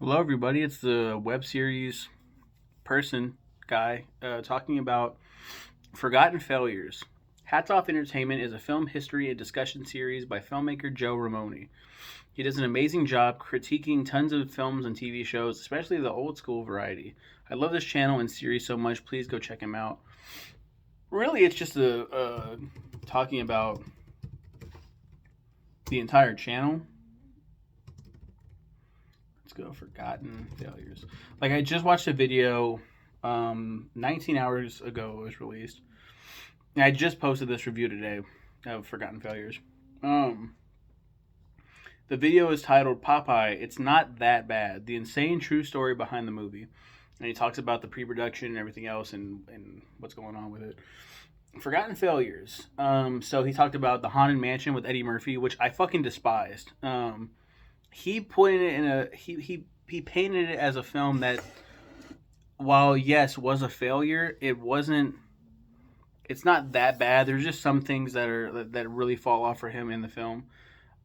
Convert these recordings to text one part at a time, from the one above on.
Hello, everybody. It's the web series person guy talking about Forgotten Failures. Hats Off Entertainment is a film history and discussion series by filmmaker Joe Ramone. He does an amazing job critiquing tons of films and TV shows, especially the old school variety. I love this channel and series so much. Please go check him out. Really, it's just talking about the entire channel. Let's go Forgotten Failures. Like I just watched a video 19 hours ago it was released. And I just posted this review today of Forgotten Failures. Um the video is titled Popeye, It's Not That Bad. The insane true story behind the movie. And he talks about the pre-production and everything else and what's going on with it. Forgotten Failures. So he talked about the Haunted Mansion with Eddie Murphy, which I fucking despised. He put it in a he painted it as a film that, while yes was a failure, it wasn't. It's not that bad. There's just some things that really fall off for him in the film.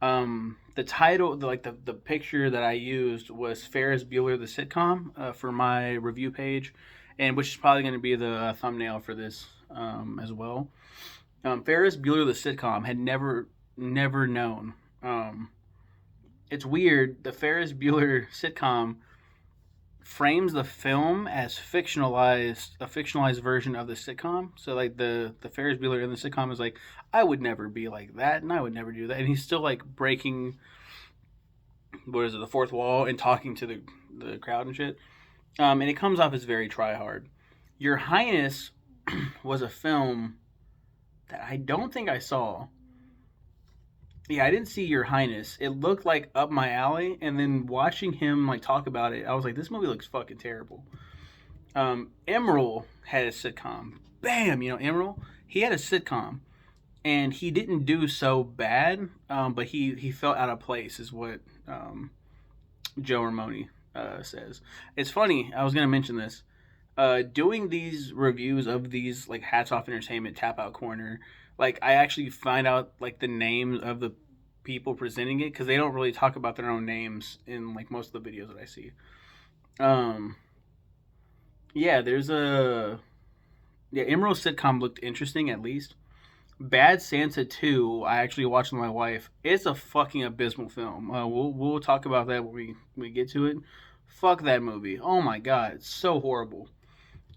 The title, the picture that I used was Ferris Bueller the sitcom for my review page, and which is probably going to be the thumbnail for this as well. Ferris Bueller the sitcom had never known. It's weird. The Ferris Bueller sitcom frames the film as a fictionalized version of the sitcom. So like the Ferris Bueller in the sitcom is like, I would never be like that, and I would never do that, and he's still like breaking what is it, the fourth wall, and talking to the crowd and shit. And it comes off as very try hard. Your Highness was a film that I don't think I saw. Yeah, I didn't see Your Highness. It looked like up my alley, and then watching him like talk about it, I was like, this movie looks fucking terrible. Emerald had a sitcom. Bam, Emerald. He had a sitcom, and he didn't do so bad, but he felt out of place, is what Joe Ramone says. It's funny. I was gonna mention this. Doing these reviews of these like Hats Off Entertainment Tap Out Corner, like I actually find out like the names of the people presenting it because they don't really talk about their own names in like most of the videos that I see. Um, yeah, there's a Emerald sitcom looked interesting at least. Bad Santa 2, I actually watched with my wife. It's a fucking abysmal film. We'll talk about that when we get to it. Fuck that movie. Oh my god, it's so horrible.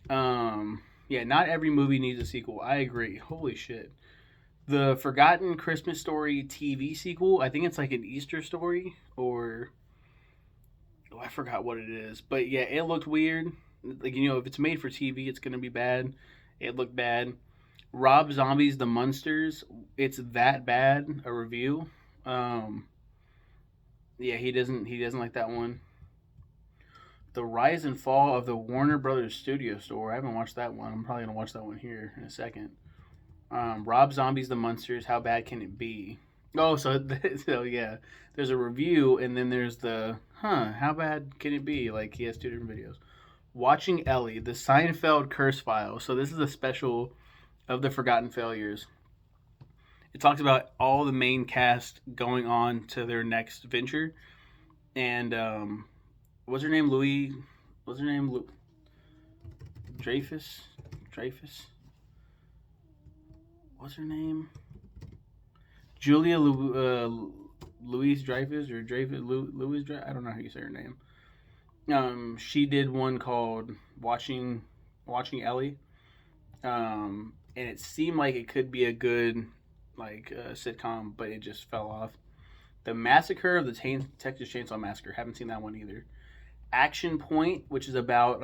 Yeah, not every movie needs a sequel. I agree. Holy shit. The Forgotten Christmas Story TV sequel, I think it's like an Easter story or I forgot what it is. But yeah, it looked weird. Like if it's made for TV, it's gonna be bad. It looked bad. Rob Zombie's The Munsters, it's that bad a review. Um, yeah, he doesn't like that one. The Rise and Fall of the Warner Brothers Studio Store. I haven't watched that one. I'm probably gonna watch that one here in a second. Rob Zombie's The Munsters. How bad can it be? Oh, so yeah. There's a review, and then there's the How bad can it be? Like he has two different videos. Watching Ellie, the Seinfeld Curse File. So this is a special of the Forgotten Failures. It talks about all the main cast going on to their next venture, and what's her name? Louis. What's her name? Dreyfus. Dreyfus. What's her name? Julia Louise Dreyfus or Dreyfus Louise Dreyfus. I don't know how you say her name. She did one called Watching Ellie. And it seemed like it could be a good like sitcom, but it just fell off. The Massacre of the Texas Chainsaw Massacre. Haven't seen that one either. Action Point, which is about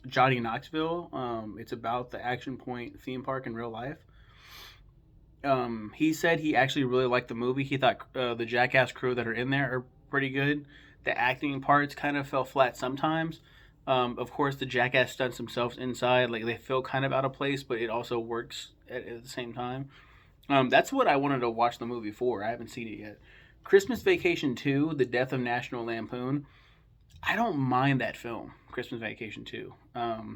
Johnny Knoxville. It's about the Action Point theme park in real life. He said he actually really liked the movie. He thought the Jackass crew that are in there are pretty good. The acting parts kind of fell flat sometimes. Of course, the Jackass stunts themselves inside, like they feel kind of out of place, but it also works at the same time. That's what I wanted to watch the movie for. I haven't seen it yet. Christmas Vacation 2, The Death of National Lampoon. I don't mind that film, Christmas Vacation 2.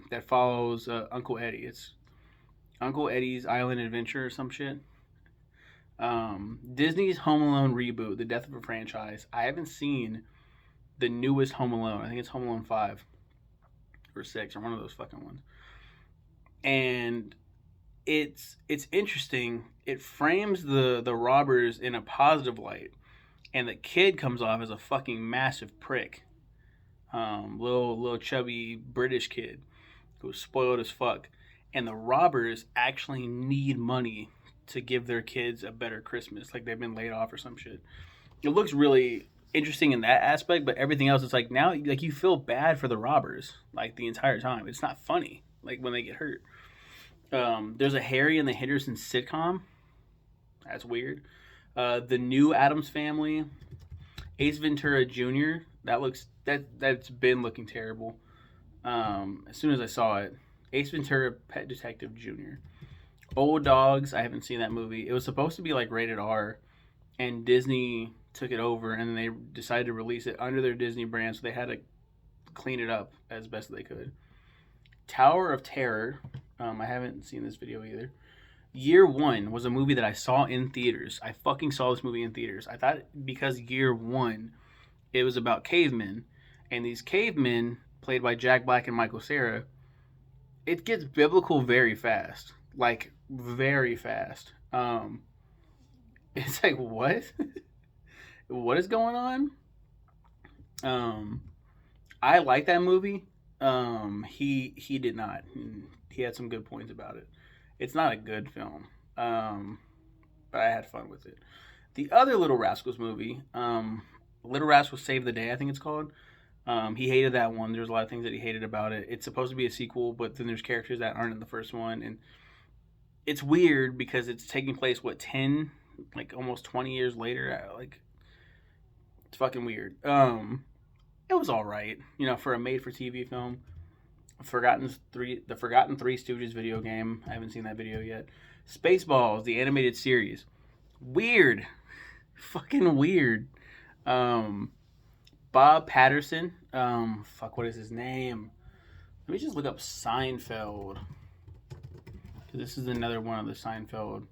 That follows Uncle Eddie. It's Uncle Eddie's Island Adventure or some shit. Disney's Home Alone reboot, The Death of a Franchise. I haven't seen the newest Home Alone. I think it's Home Alone 5 or 6 or one of those fucking ones. And it's interesting. It frames the robbers in a positive light, and the kid comes off as a fucking massive prick. Little chubby British kid who's spoiled as fuck. And the robbers actually need money to give their kids a better Christmas, like they've been laid off or some shit. It looks really interesting in that aspect, but everything else, it's like now, like you feel bad for the robbers, like the entire time. It's not funny, like when they get hurt. There's a Harry and the Hendersons sitcom. That's weird. The new Addams Family, Ace Ventura Jr. That's been looking terrible. As soon as I saw it, Ace Ventura Pet Detective Jr. Old Dogs. I haven't seen that movie. It was supposed to be like rated R, and Disney took it over, and they decided to release it under their Disney brand, so they had to clean it up as best they could. Tower of Terror. I haven't seen this video either. Year One was a movie that I saw in theaters. I fucking saw this movie in theaters. I thought because Year One, it was about cavemen, and these cavemen, played by Jack Black and Michael Cera, it gets biblical very fast. Like, very fast. It's like, what? What is going on? I like that movie. He did not. He had some good points about it. It's not a good film, but I had fun with it. The other Little Rascals movie, Little Rascals Save the Day, I think it's called. He hated that one. There's a lot of things that he hated about it. It's supposed to be a sequel, but then there's characters that aren't in the first one, and it's weird because it's taking place 10, like almost 20 years later. Like, it's fucking weird. It was all right, for a made-for-TV film. The Forgotten Three Stooges video game. I haven't seen that video yet. Spaceballs, the animated series. Weird, fucking weird. Bob Patterson. What is his name? Let me just look up Seinfeld. This is another one of the Seinfeld.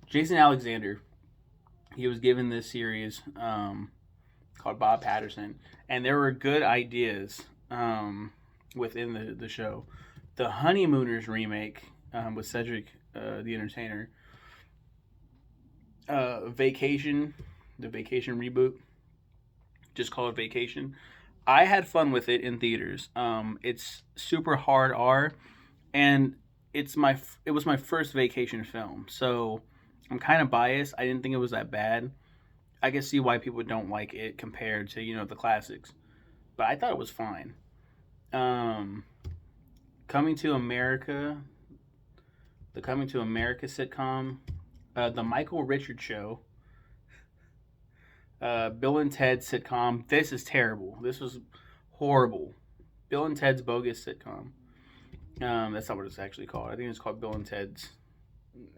Jason Alexander. He was given this series called Bob Patterson, and there were good ideas within the show. The Honeymooners remake with Cedric the Entertainer. Vacation, the Vacation reboot, just call it Vacation. I had fun with it in theaters. It's super hard R, and it was my first vacation film, so I'm kind of biased. I didn't think it was that bad. I can see why people don't like it compared to the classics, but I thought it was fine. Coming to America, the Coming to America sitcom, the Michael Richards Show, Bill and Ted sitcom. This is terrible. This was horrible. Bill and Ted's Bogus sitcom. That's not what it's actually called. I think it's called Bill and Ted's.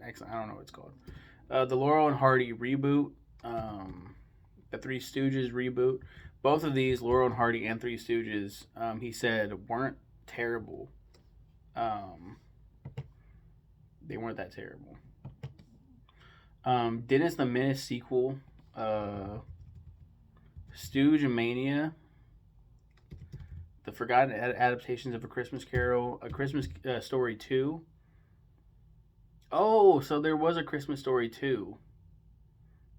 I don't know what it's called. The Laurel and Hardy reboot. The Three Stooges reboot. Both of these, Laurel and Hardy and Three Stooges, he said weren't terrible. They weren't that terrible. Dennis the Menace sequel. Stooge Mania. The Forgotten Adaptations of A Christmas Carol. A Christmas Story 2. Oh, so there was a Christmas Story 2.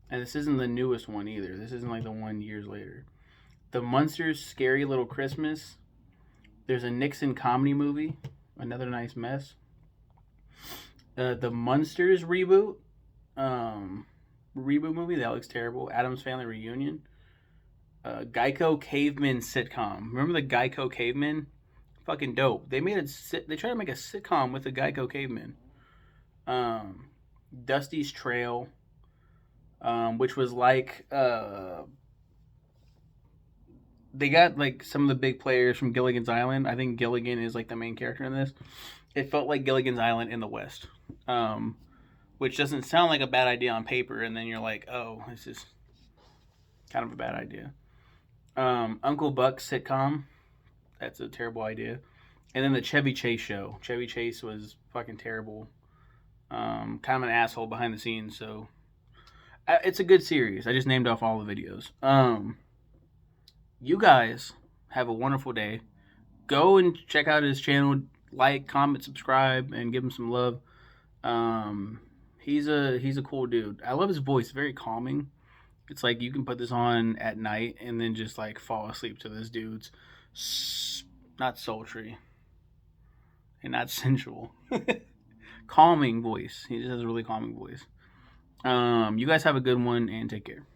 And this isn't the newest one either. This isn't like the one years later. The Munsters Scary Little Christmas. There's a Nixon comedy movie. Another Nice Mess. The Munsters reboot. Reboot movie. That looks terrible. Addams Family Reunion. Geico Cavemen sitcom. Remember the Geico Cavemen? Fucking dope. They tried to make a sitcom with the Geico Cavemen. Dusty's Trail. Which was like they got like some of the big players from Gilligan's Island. I think Gilligan is like the main character in this. It felt like Gilligan's Island in the West, which doesn't sound like a bad idea on paper, and then you're like, oh, this is kind of a bad idea. Uncle Buck sitcom. That's a terrible idea. And then the Chevy Chase show. Chevy Chase was fucking terrible. Kind of an asshole behind the scenes, so it's a good series. I just named off all the videos. You guys have a wonderful day. Go and check out his channel. Like, comment, subscribe, and give him some love. He's a cool dude. I love his voice. Very calming. It's like you can put this on at night and then just like fall asleep to this dude's not sultry and not sensual, calming voice. He just has a really calming voice. You guys have a good one and take care.